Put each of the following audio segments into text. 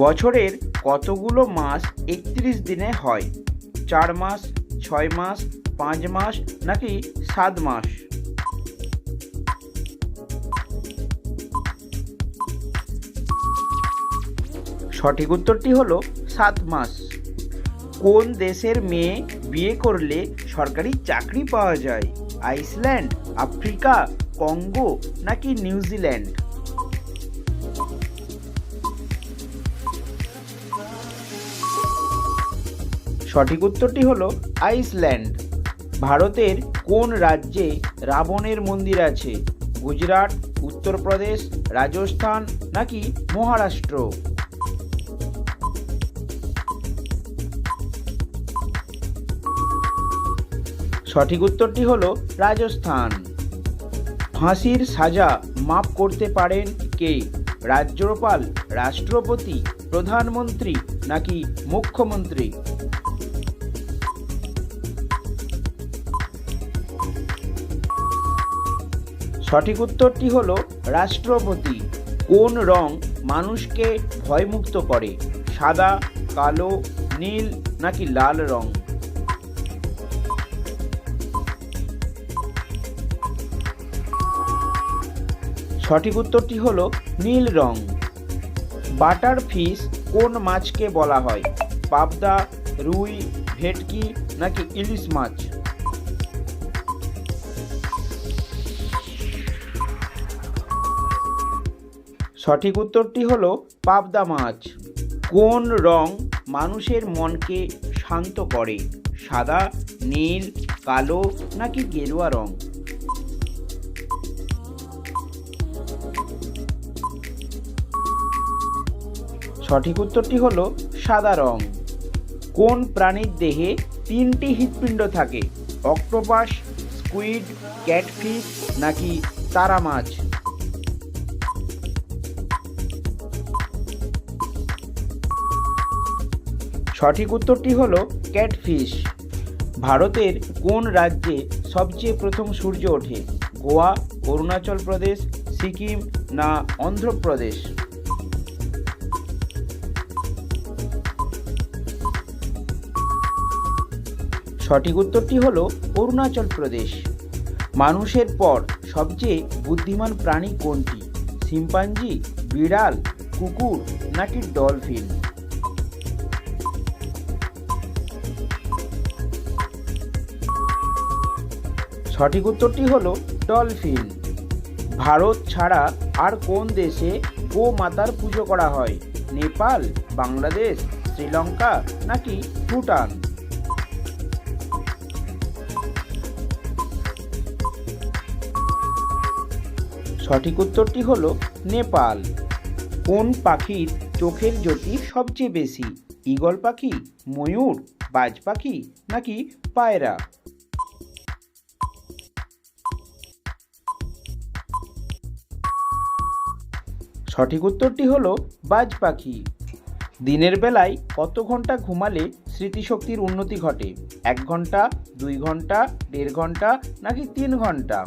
বছরের কতগুলো মাস ৩১ দিনে হয়? ৪ মাস, ৬ মাস, ৫ মাস নাকি ৭ মাস? সঠিক উত্তরটি হলো ৭ মাস। কোন দেশের মেয়ে বিয়ে করলে সরকারি চাকরি পাওয়া যায়? আইসল্যান্ড, আফ্রিকা, কঙ্গো নাকি নিউজিল্যান্ড? সঠিক উত্তরটি হলো আইসল্যান্ড। ভারতের কোন রাজ্যে রাবণের মন্দির আছে? গুজরাট, উত্তরপ্রদেশ, রাজস্থান নাকি মহারাষ্ট্র? সঠিক উত্তরটি হলো রাজস্থান। ফাঁসির সাজা মাফ করতে পারেন কে? রাজ্যপাল, রাষ্ট্রপতি, প্রধানমন্ত্রী নাকি মুখ্যমন্ত্রী? সঠিক উত্তরটি হলো রাষ্ট্রপতি। কোন রং মানুষকে ভয়মুক্ত করে? সাদা, কালো, নীল নাকি লাল রং? সঠিক উত্তরটি হলো নীল রং। বাটার ফিশ কোন মাছকে বলা হয়? পাবদা, রুই, ভেটকি নাকি ইলিশ মাছ? সঠিক উত্তরটি হলো পাবদা মাছ। কোন রং মানুষের মনকে শান্ত করে? সাদা, নীল, কালো নাকি গেরুয়া রং? সঠিক উত্তরটি হলো সাদা রং। কোন প্রাণীর দেহে 3টি হৃৎপিণ্ড থাকে? অক্টোপাস, স্কুইড, ক্যাটফিশ নাকি তারা মাছ? সঠিক উত্তরটি হলো ক্যাটফিশ। ভারতের কোন রাজ্যে সবচেয়ে প্রথম সূর্য ওঠে? গোয়া, অরুণাচল প্রদেশ, সিকিম না অন্ধ্রপ্রদেশ? সঠিক উত্তরটি হলো অরুণাচল প্রদেশ। মানুষের পর সবচেয়ে বুদ্ধিমান প্রাণী কোনটি? শিম্পাঞ্জি, বিড়াল, কুকুর নাকি ডলফিন? সঠিক উত্তরটি হলো ডলফিন। ভারত ছাড়া আর কোন দেশে গোমাতার পুজো করা হয়? নেপাল, বাংলাদেশ, শ্রীলঙ্কা নাকি ভুটান? সঠিক উত্তরটি হলো নেপাল। কোন পাখির চোখের জ্যোতি সবচেয়ে বেশি? ঈগল পাখি, ময়ূর, বাজ পাখি নাকি পায়রা? সঠিক উত্তরটি হলো বাজ পাখি। দিনের বেলায় কত ঘন্টা ঘুমালে স্মৃতিশক্তির উন্নতি ঘটে? 1 ঘন্টা, 2 ঘন্টা, 1.5 ঘন্টা নাকি 3 ঘন্টা?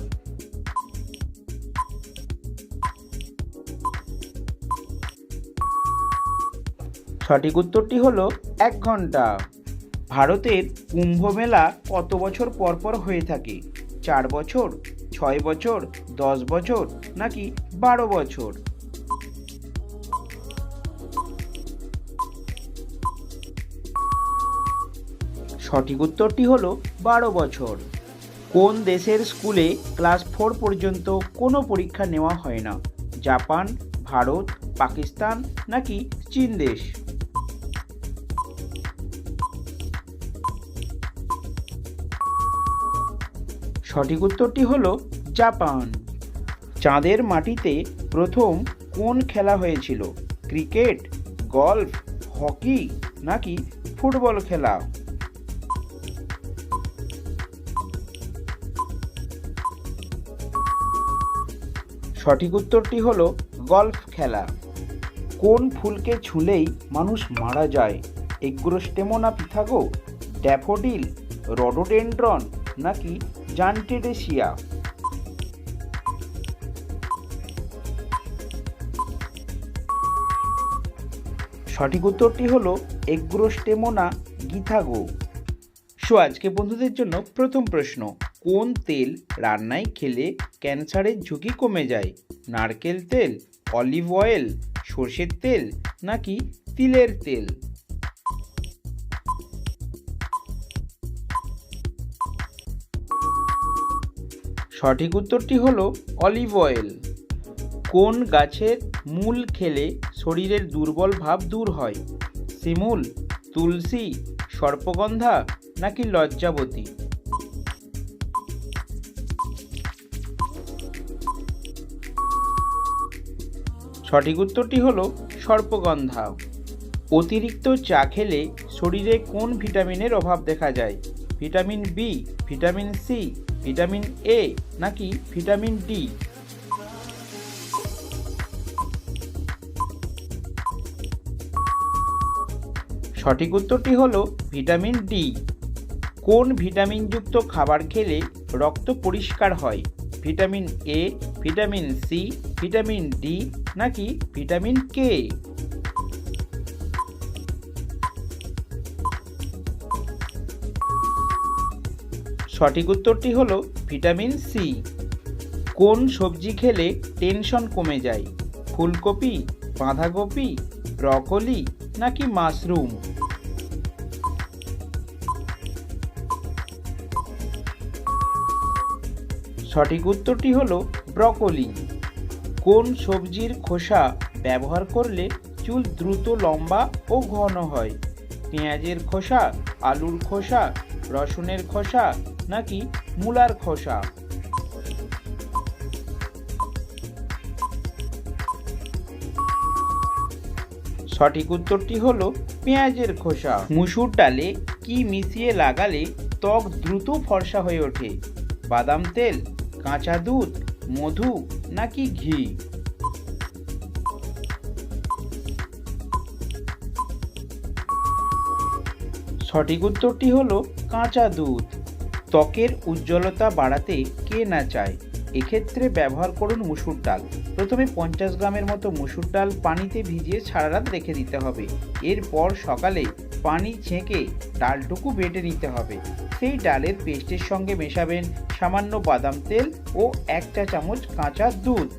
সঠিক উত্তরটি হলো 1 ঘন্টা। ভারতের কুম্ভ মেলা কত বছর পর পর হয়ে থাকে? 4 বছর, 6 বছর, 10 বছর নাকি 12 বছর? সঠিক উত্তরটি হলো 12 বছর। কোন দেশের স্কুলে ক্লাস 4 পর্যন্ত কোনো পরীক্ষা নেওয়া হয় না? জাপান, ভারত, পাকিস্তান নাকি চীন দেশ? সঠিক উত্তরটি হলো জাপান। চাঁদের মাটিতে প্রথম কোন খেলা হয়েছিল? ক্রিকেট, গলফ, হকি নাকি ফুটবল খেলা? সঠিক উত্তরটি হলো গলফ খেলা। কোন ফুলকে ছুঁলেই মানুষ মারা যায়? এগ্রোস্টেমোনা পিথাগো, ড্যাফোডিল, রডোডেন্ড্রন নাকি জান্টেডেসিয়া? সঠিক উত্তরটি হলো এগ্রোস্টেমোনা গিথাগো। আজকে বন্ধুদের জন্য প্রথম প্রশ্ন, কোন তেল রান্নায় খেলে ক্যান্সারের ঝুঁকি কমে যায়? নারকেল তেল, অলিভ অয়েল, সর্ষের তেল নাকি তিলের তেল? সঠিক উত্তরটি হলো অলিভ অয়েল। কোন গাছের মূল খেলে শরীরের দুর্বল ভাব দূর হয়? শিমুল, তুলসী, সর্পগন্ধা নাকি লজ্জাবতী? সঠিক উত্তরটি হলো সর্পগন্ধা। অতিরিক্ত চা খেলে শরীরে কোন ভিটামিনের অভাব দেখা যায়? Vitamin B, vitamin C, vitamin A নাকি ভিটামিন ডি? সঠিক উত্তরটি হলো ভিটামিন ডি। কোন ভিটামিনযুক্ত খাবার খেলে রক্ত পরিষ্কার হয়? Vitamin A, vitamin C, vitamin D নাকি ভিটামিন কে? সঠিক উত্তরটি হলো ভিটামিন সি। কোন সবজি খেলে টেনশন কমে যায়? ফুলকপি, বাঁধাকপি, ব্রকলি নাকি মাশরুম? সঠিক উত্তরটি হলো ব্রকলি। কোন সবজির খোসা ব্যবহার করলে চুল দ্রুত লম্বা ও ঘন হয়? পেঁয়াজের খোসা, আলুর খোসা, রসুনের খোসা নাকি মূলার খোসা? সঠিক উত্তরটি হলো পেঁয়াজের খোসা। মুসুর ডালে কি মিশিয়ে লাগালে ত্বক দ্রুত ফর্সা হয়ে ওঠে? বাদাম তেল, কাঁচা দুধ, মধু নাকি ঘি? সঠিক উত্তরটি হলো কাঁচা দুধ। ত্বকের উজ্জ্বলতা বাড়াতে কে না চায়? এক্ষেত্রে ব্যবহার করুন মুসুর ডাল। প্রথমে 50 গ্রামের মতো মুসুর ডাল পানিতে ভিজিয়ে সারা রাত রেখে দিতে হবে। এরপর সকালে পানি ছেঁকে ডালটুকু বেটে নিতে হবে। সেই ডালের পেস্টের সঙ্গে মেশাবেন সামান্য বাদাম তেল ও 1 চা চামচ কাঁচা দুধ।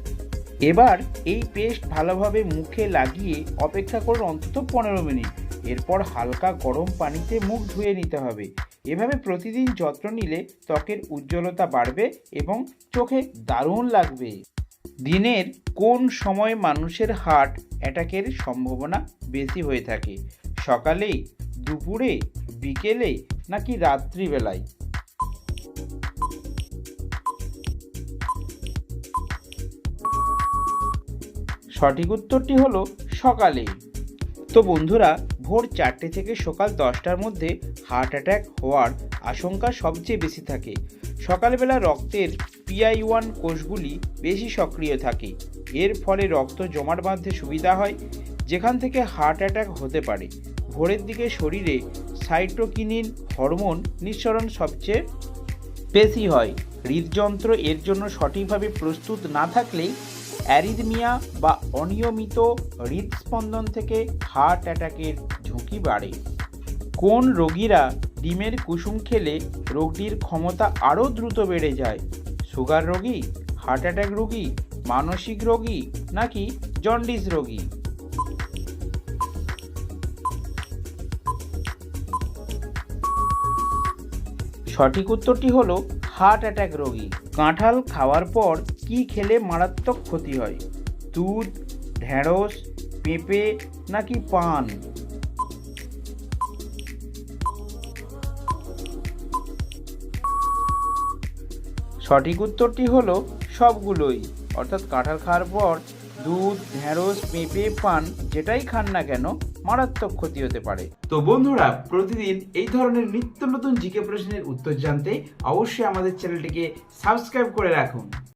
এবার এই পেস্ট ভালোভাবে মুখে লাগিয়ে অপেক্ষা করুন অন্তত 15 মিনিট। এরপর হালকা গরম পানিতে মুখ ধুয়ে নিতে হবে। এভাবে প্রতিদিন যত্ন নিলে ত্বকের উজ্জ্বলতা বাড়বে এবং চোখে দারুণ লাগবে। দিনের কোন সময় মানুষের হার্ট অ্যাটাকের সম্ভাবনা বেশি হয়ে থাকে? সকালে, দুপুরে, বিকেলে নাকি রাত্রিবেলায়? সঠিক উত্তরটি হলো সকালে। তো বন্ধুরা, ভোর 4টে থেকে সকাল 10টার মধ্যে হার্ট অ্যাটাক হওয়ার আশঙ্কা সবচেয়ে বেশি থাকে। সকালবেলা রক্তের PI1 কোষগুলি বেশি সক্রিয় থাকে। এর ফলে রক্ত জমাট বাঁধতে সুবিধা হয়, যেখান থেকে হার্ট অ্যাটাক হতে পারে। ভোরের দিকে শরীরে সাইটোকিনিন হরমোন নিঃসরণ সবচেয়ে বেশি হয়। হৃদযন্ত্র এর জন্য সঠিকভাবে প্রস্তুত না থাকলেই অ্যারিথমিয়া বা অনিয়মিত হৃদস্পন্দন থেকে হার্ট অ্যাটাকের ঝুঁকি বাড়ে। কোন রোগীরা ডিমের কুসুম খেলে রোগটির ক্ষমতা আরও দ্রুত বেড়ে যায়? সুগার রোগী, হার্ট অ্যাটাক রোগী, মানসিক রোগী নাকি জন্ডিস রোগী? সঠিক উত্তরটি হলো হার্ট অ্যাটাক রোগী। কাঁঠাল খাওয়ার পর কি খেলে মারাত্মক ক্ষতি হয়? দুধ, ঢেঁড়স, পেঁপে নাকি পান? সঠিক উত্তরটি হলো সবগুলোই। অর্থাৎ কাঁঠাল খাওয়ার পর দুধ, ঢেঁড়স, পেঁপে, পান যেটাই খান না কেন মারাত্মক ক্ষতি হতে পারে। তো বন্ধুরা, প্রতিদিন এই ধরনের নিত্য নতুন জিকে প্রশ্নের উত্তর জানতে অবশ্যই আমাদের চ্যানেলটিকে সাবস্ক্রাইব করে রাখুন।